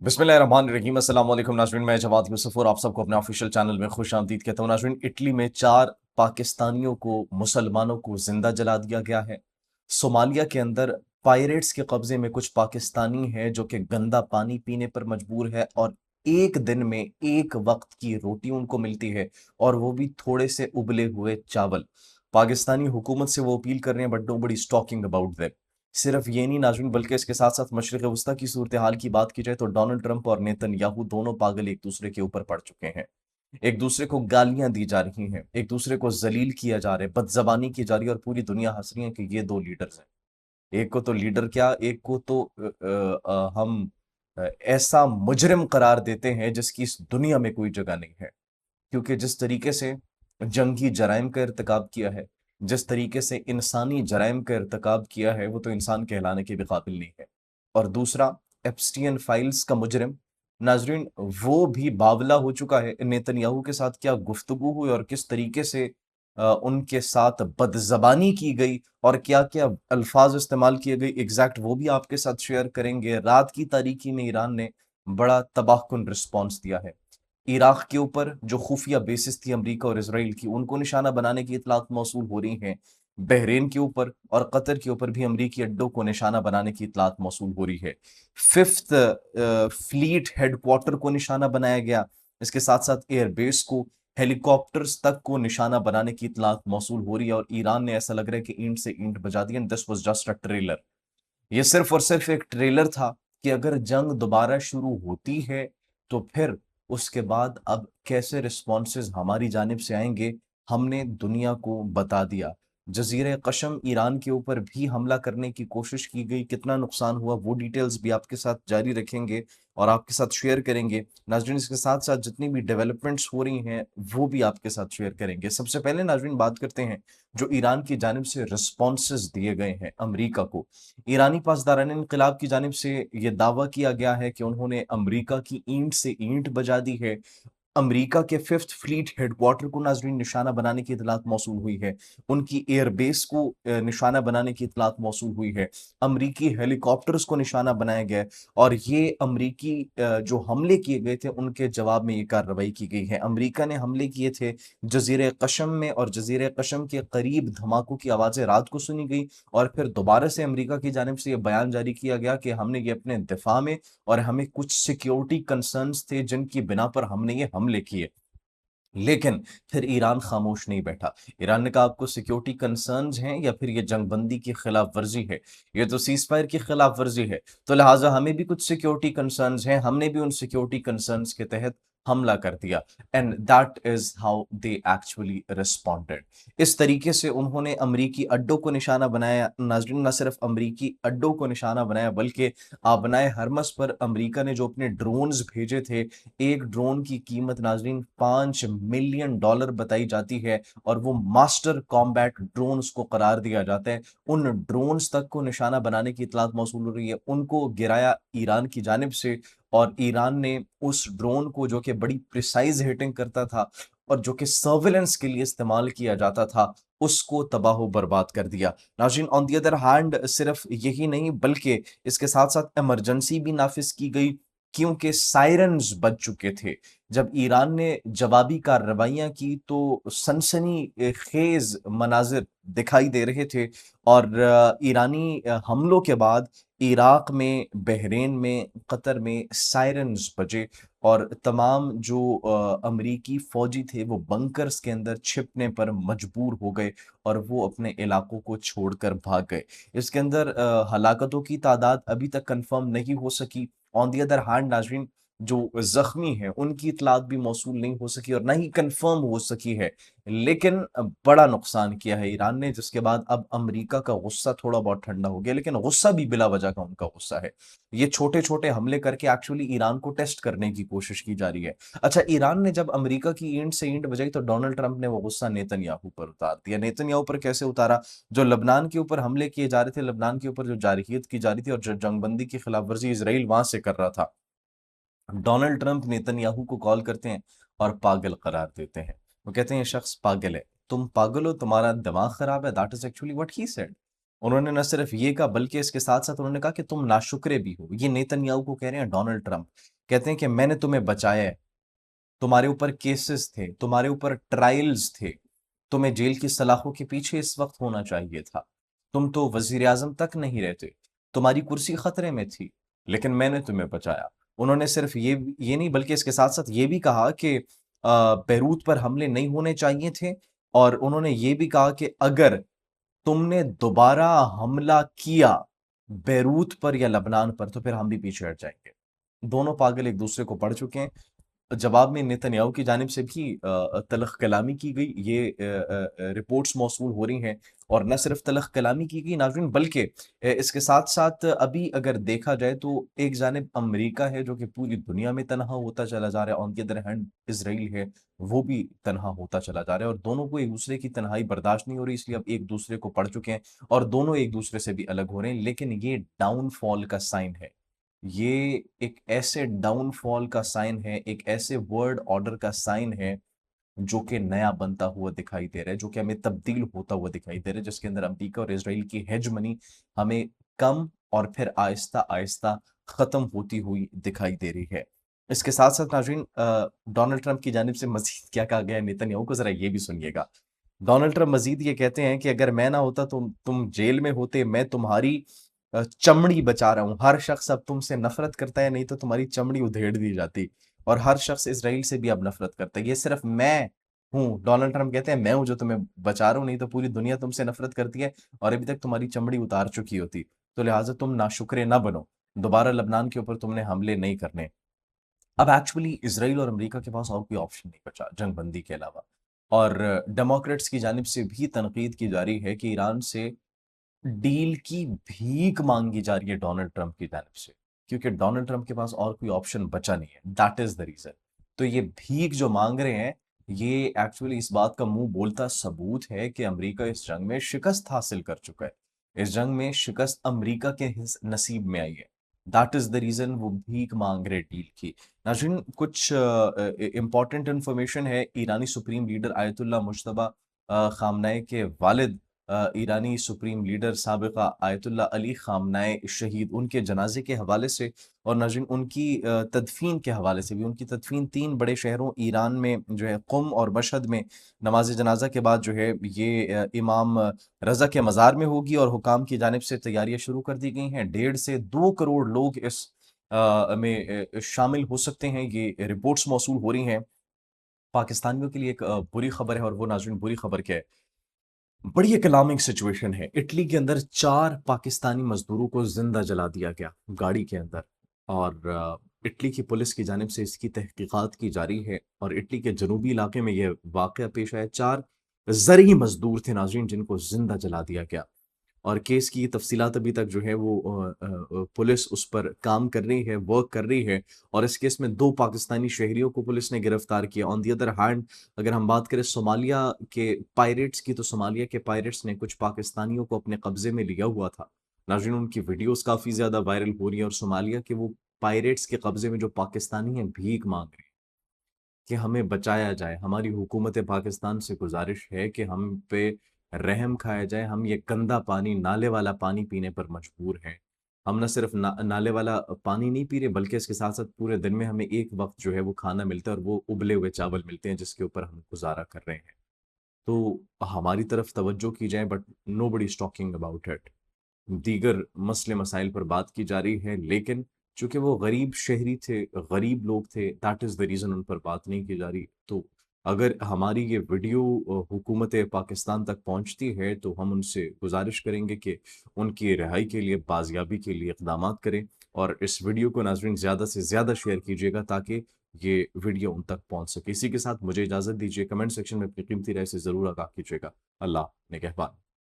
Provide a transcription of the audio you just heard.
बिस्मिल्लाहिर्रहमानिर्रहीम। अस्सलाम वालेकुम नाज़रीन, मैं जवाद यूसुफ और आप सबको अपने ऑफिशियल चैनल में खुश आमदीद कहता हूँ। नाज़रीन, इटली में 4 पाकिस्तानियों को, मुसलमानों को जिंदा जला दिया गया है। सोमालिया के अंदर पायरेट्स के कब्जे में कुछ पाकिस्तानी हैं जो कि गंदा पानी पीने पर मजबूर है और एक दिन में एक वक्त की रोटी उनको मिलती है और वो भी थोड़े से उबले हुए चावल। पाकिस्तानी हुकूमत से वो अपील कर रहे हैं, but nobody is talking about that. सिर्फ ये नहीं नाज़रीन, बल्कि इसके साथ साथ मशरिक़ वस्ता की सूरत हाल की बात की जाए तो डोनाल्ड ट्रंप और नेतन्याहू दोनों पागल एक दूसरे के ऊपर पड़ चुके हैं। एक दूसरे को गालियां दी जा रही हैं, एक दूसरे को जलील किया जा रहा है, बदजबानी की जा रही है और पूरी दुनिया हंस रही है कि ये दो लीडर्स हैं। एक को तो लीडर क्या, एक को तो हम ऐसा मुजरिम करार देते हैं जिसकी इस दुनिया में कोई जगह नहीं है। क्योंकि जिस तरीके से जंगी जराइम का इर्तिकाब किया है, जिस तरीके से इंसानी जराइम का इर्तिकाब किया है, वो तो इंसान कहलाने के भी काबिल नहीं है। और दूसरा, एप्स्टियन फाइल्स का मुजरिम, नाजरीन, वो भी बावला हो चुका है। नेतन्याहू के साथ क्या गुफ्तगू हुई और किस तरीके से उनके साथ बदजबानी की गई और क्या क्या अल्फाज इस्तेमाल किए गए, एग्जैक्ट वो भी आपके साथ शेयर करेंगे। रात की तारीकी में ईरान ने बड़ा तबाहकुन रिस्पॉन्स दिया है। इराक के ऊपर जो खुफिया बेसिस थी अमेरिका और इसराइल की, उनको निशाना बनाने की इतलात मौसूल हो रही हैं। बहरीन के ऊपर और कतर के ऊपर भी अमरीकी अड्डों को निशाना बनाने की इतलात मौसूल हो रही है। फिफ्थ फ्लीट हेडक्वार्टर को निशाना बनाया गया। इसके साथ साथ एयरबेस को, हेलीकॉप्टर्स तक को निशाना बनाने की इतलात मौसूल हो रही है और ईरान ने ऐसा लग रहा है कि ईंट से ईंट बजा दी। This was just a trailer. ये सिर्फ और सिर्फ एक ट्रेलर था कि अगर जंग दोबारा शुरू होती है तो फिर उसके बाद अब कैसे रिस्पॉन्सेज हमारी जानिब से आएंगे, हमने दुनिया को बता दिया। जजीरे कशम ईरान के ऊपर भी हमला करने की कोशिश की गई, कितना नुकसान हुआ वो डिटेल्स भी आपके साथ जारी रखेंगे और आपके साथ शेयर करेंगे। नाजरीन, इसके साथ साथ जितनी भी डेवलपमेंट्स हो रही हैं वो भी आपके साथ शेयर करेंगे। सबसे पहले नाजरीन बात करते हैं जो ईरान की जानिब से रिस्पॉन्सेज दिए गए हैं अमरीका को। ईरानी पासदारान इनकलाब की जानिब से यह दावा किया गया है कि उन्होंने अमरीका की ईंट से ईंट बजा दी है। अमेरिका के फिफ्थ फ्लीट हेडक्वार्टर को नाजरीन निशाना बनाने की इतलात मौसूल हुई है। उनकी एयरबेस को निशाना बनाने की इतलात मौसूल हुई है। अमरीकी हेलीकॉप्टर्स को निशाना बनाया गया है और ये अमरीकी जो हमले किए गए थे उनके जवाब में ये कार्रवाई की गई है। अमरीका ने हमले किए थे जजीरे कशम में और जजीरे कशम के करीब धमाकों की आवाज़ें रात को सुनी गई और फिर दोबारा से अमरीका की जानिब से यह बयान जारी किया गया कि हमने ये अपने दिफा में और हमें कुछ सिक्योरिटी कंसर्न्स थे जिनकी बिना पर हमने ये हमले किए। लेकिन फिर ईरान खामोश नहीं बैठा। ईरान ने कहा आपको सिक्योरिटी कंसर्न्स हैं या फिर ये जंगबंदी की खिलाफ वर्जी है, ये तो सीज फायर की खिलाफ वर्जी है, तो लिहाजा हमें भी कुछ सिक्योरिटी कंसर्न्स हैं, हमने भी उन सिक्योरिटी कंसर्न्स के तहत हमला कर दिया। And that is how they actually responded. इस तरीके से उन्होंने अमरीकी अड्डों को निशाना बनाया। नाजरीन, न सिर्फ अमरीकी अड्डों को निशाना बनाया बल्कि आबनाए हरमस पर अमरीका ने जो अपने ड्रोन्स भेजे थे, एक ड्रोन की कीमत नाजरीन $5 मिलियन बताई जाती है और वो मास्टर कॉम्बैट ड्रोन्स को करार दिया जाता है। उन ड्रोन्स तक को निशाना बनाने की इतलात मौसूल हो रही है, उनको गिराया ईरान की जानिब से और ईरान ने उस ड्रोन को जो कि बड़ी प्रिसाइज हिटिंग करता था और जो कि सर्विलेंस के लिए इस्तेमाल किया जाता था, उसको तबाह बर्बाद कर दिया। नाज़रीन, ऑन दी अदर हैंड सिर्फ यही नहीं बल्कि इसके साथ साथ इमरजेंसी भी नाफिज की गई क्योंकि सायरन्स बज चुके थे। जब ईरान ने जवाबी कार्रवाइयां की तो सनसनी खेज मनाजिर दिखाई दे रहे थे और ईरानी हमलों के बाद इराक में, बहरीन में, कतर में सायरन्स बजे और तमाम जो अमरीकी फौजी थे वो बंकर्स के अंदर छिपने पर मजबूर हो गए और वो अपने इलाकों को छोड़कर भाग गए। इसके अंदर हलाकतों की तादाद अभी तक कंफर्म नहीं हो सकी। ऑन दी अदर हैंड नाजरीन, जो जख्मी हैं उनकी इतलात भी मौसूल नहीं हो सकी और ना ही कंफर्म हो सकी है। लेकिन बड़ा नुकसान किया है ईरान ने, जिसके बाद अब अमेरिका का गुस्सा थोड़ा बहुत ठंडा हो गया, लेकिन गुस्सा भी बिला वजह का उनका गुस्सा है। ये छोटे छोटे हमले करके एक्चुअली ईरान को टेस्ट करने की कोशिश की जा रही है। अच्छा, ईरान ने जब अमेरिका की ईंट से ईंट बजाई तो डोनाल्ड ट्रंप ने वो गुस्सा नेतन्याहू पर उतार दिया। नेतन्याहू पर कैसे उतारा? जो लबनान के ऊपर हमले किए जा रहे थे, लबनान के ऊपर जो जारहियत की जा रही थी और जो जंगबंदी की खिलाफ वर्जी इसराइल वहां से कर रहा था, डोनाल्ड ट्रंप नेतन्याहू को कॉल करते हैं और पागल करार देते हैं। वो कहते हैं ये शख्स पागल है, तुम पागल हो, तुम्हारा दिमाग खराब है। That is actually what he said. उन्होंने न सिर्फ ये कहा बल्कि इसके साथ-साथ उन्होंने कहा कि तुम नाशुक्रे भी हो। ये नेतन्याहू को कह रहे हैं डोनाल्ड ट्रंप। कहते हैं कि मैंने तुम्हें बचाया है, तुम्हारे ऊपर केसेस थे, तुम्हारे ऊपर ट्रायल्स थे, तुम्हें जेल की सलाखों के पीछे इस वक़्त होना चाहिए था। तुम तो वज़ीर-ए-आज़म तक नहीं रहते, तुम्हारी कुर्सी खतरे में थी, लेकिन मैंने तुम्हें बचाया। उन्होंने सिर्फ ये नहीं बल्कि इसके साथ-साथ ये भी कहा कि बैरूत पर हमले नहीं होने चाहिए थे और उन्होंने ये भी कहा कि अगर तुमने दोबारा हमला किया बैरूत पर या लबनान पर तो फिर हम भी पीछे हट जाएँगे। दोनों पागल एक दूसरे को पढ़ चुके हैं। जवाब में नेतन्याहू की जानिब से भी तलख़ कलामी की गई। ये रिपोर्ट्स मौसूल हो रही हैं और न सिर्फ तलख़ कलामी की गई नाज़रीन बल्कि इसके साथ-साथ अभी अगर देखा जाए तो एक जानिब अमेरिका है जो कि पूरी दुनिया में तनहा होता चला जा रहा है, on the other hand Israel है, वो भी तनहा होता चला जा रहा है और दोनों को एक-दूसरे की तन्हाई बर्दाश्त नहीं हो रही इसलिए अब एक-दूसरे को पड़ चुके हैं और दोनों एक-दूसरे से भी अलग हो रहे हैं। लेकिन ये डाउनफॉल का साइन है। ये एक ऐसे डाउनफॉल का साइन है, एक ऐसे वर्ल्ड ऑर्डर का साइन है, जो कि नया बनता हुआ दिखाई दे रहा है, जो कि हमें तब्दील होता हुआ दिखाई दे रहा है, जिसके अंदर अमेरिका और इज़राइल की हेजमनी हमें कम और फिर आहिस्ता-आहिस्ता ख़त्म होती हुई दिखाई दे रही है। इसके साथ-साथ नाज़रीन डोनाल्ड ट्रंप की जानिब से मज़ीद क्या कहा गया है नेतन्याहू को ज़रा ये भी सुनिएगा। डोनाल्ड ट्रंप मज़ीद ये कहते हैं कि अगर मैं ना होता तो तुम जेल में होते, मैं तुम्हारी चमड़ी बचा रहा हूँ। हर शख्स अब तुमसे नफ़रत करता है, नहीं तो तुम्हारी चमड़ी उधेड़ दी जाती और हर शख्स इज़राइल से भी अब नफ़रत करता है। ये सिर्फ़ मैं हूँ, डोनाल्ड ट्रंप कहते हैं मैं हूँ जो तुम्हें बचा रहा हूँ, नहीं तो पूरी दुनिया तुमसे नफ़रत करती है और अभी तक तुम्हारी चमड़ी उतार चुकी होती। तो लिहाज़ा तुम नाशुक्रे ना बनो। दोबारा लबनान के ऊपर तुमने हमले नहीं करने। अब एक्चुअली इज़राइल और अमेरिका के पास और कोई ऑप्शन नहीं बचा जंगबंदी के अलावा और डेमोक्रेट्स की जानिब से भी तनकीद की जा रही है कि ईरान से डील की भीख मांगी जा रही है डोनाल्ड ट्रंप की जानिब से क्योंकि डोनाल्ड ट्रंप के पास और कोई ऑप्शन बचा नहीं है दैट इज द रीजन। तो ये भीख जो मांग रहे हैं ये एक्चुअली इस बात का मुंह बोलता सबूत है कि अमेरिका इस जंग में शिकस्त हासिल कर चुका है। इस जंग में शिकस्त अमेरिका के नसीब में आई है। दैट इज द रीजन वो भीख मांग रहे डील की। नाज़रीन कुछ इंपॉर्टेंट इंफॉर्मेशन है ईरानी supreme leader Ayatollah Mojtaba Khamenei के वालिद ईरानी सुप्रीम लीडर साबिक़ा आयतुल्ला अली ख़ामनाई शहीद उनके जनाज़े के हवाले से और नाज़रीन उनकी तदफ़ीन के हवाले से भी उनकी तदफ़ीन 3 बड़े शहरों ईरान में जो है क़ुम और मशहद में नमाज़ जनाज़ा के बाद जो है ये इमाम रज़ा के मज़ार में होगी और हुकाम की जानिब से तैयारियाँ शुरू कर दी गई हैं। 1.5 से 2 करोड़ लोग इस में शामिल हो सकते हैं, ये रिपोर्ट्स मौसूल हो रही हैं। पाकिस्तानियों के लिए एक बुरी खबर है और वो नाज़रीन बुरी खबर क्या है? बड़ी एक अलार्मिंग सिचुएशन है। इटली के अंदर 4 पाकिस्तानी मज़दूरों को ज़िंदा जला दिया गया, गाड़ी के अंदर और इटली की पुलिस की जानिब से इसकी तहकीकात की जा रही है और इटली के जनूबी इलाके में ये वाक़या पेश आया। 4 ज़रई मज़दूर थे नाज़रीन जिनको ज़िंदा जला दिया गया। और केस की तफ़सीलात अभी तक जो है वो पुलिस उस पर काम कर रही है, वर्क कर रही है और इस केस में 2 पाकिस्तानी शहरियों को पुलिस ने गिरफ्तार किया। ऑन द अदर हैंड अगर हम बात करें सोमालिया के पायरेट्स की तो सोमालिया के पायरेट्स ने कुछ पाकिस्तानियों को अपने कब्ज़े में लिया हुआ था। नाज़रीन उनकी वीडियोज़ काफ़ी ज़्यादा वायरल हो रही हैं और सोमालिया के वो पायरेट्स के कब्ज़े में जो पाकिस्तानी हैं भीख माँग रहे हैं कि हमें बचाया जाए। हमारी हुकूमत पाकिस्तान से गुज़ारिश है कि हम पे रहम खाया जाए। हम ये गंदा पानी, नाले वाला पानी पीने पर मजबूर हैं। हम ना सिर्फ़ नाले वाला पानी नहीं पी रहे बल्कि इसके साथ-साथ पूरे दिन में हमें एक वक़्त जो है वो खाना मिलता है और वो उबले हुए चावल मिलते हैं जिसके ऊपर हम गुज़ारा कर रहे हैं। तो हमारी तरफ तवज्जो की जाए but nobody is talking about it. दीगर मसले मसाइल पर बात की जा रही है लेकिन चूँकि वो गरीब शहरी थे, गरीब लोग थे दैट इज़ द रीज़न उन पर बात नहीं की जा रही। तो अगर हमारी ये वीडियो हुकूमत पाकिस्तान तक पहुँचती है तो हम उनसे गुज़ारिश करेंगे कि उनकी रिहाई के लिए, बाज़ियाबी के लिए इक़दामात करें और इस वीडियो को नाज़रीन ज़्यादा से ज़्यादा शेयर कीजिएगा ताकि ये वीडियो उन तक पहुँच सके। इसी के साथ मुझे इजाज़त दीजिए। कमेंट सेक्शन में अपनी कीमती राय से ज़रूर आगाह कीजिएगा। अल्लाह निगहबान।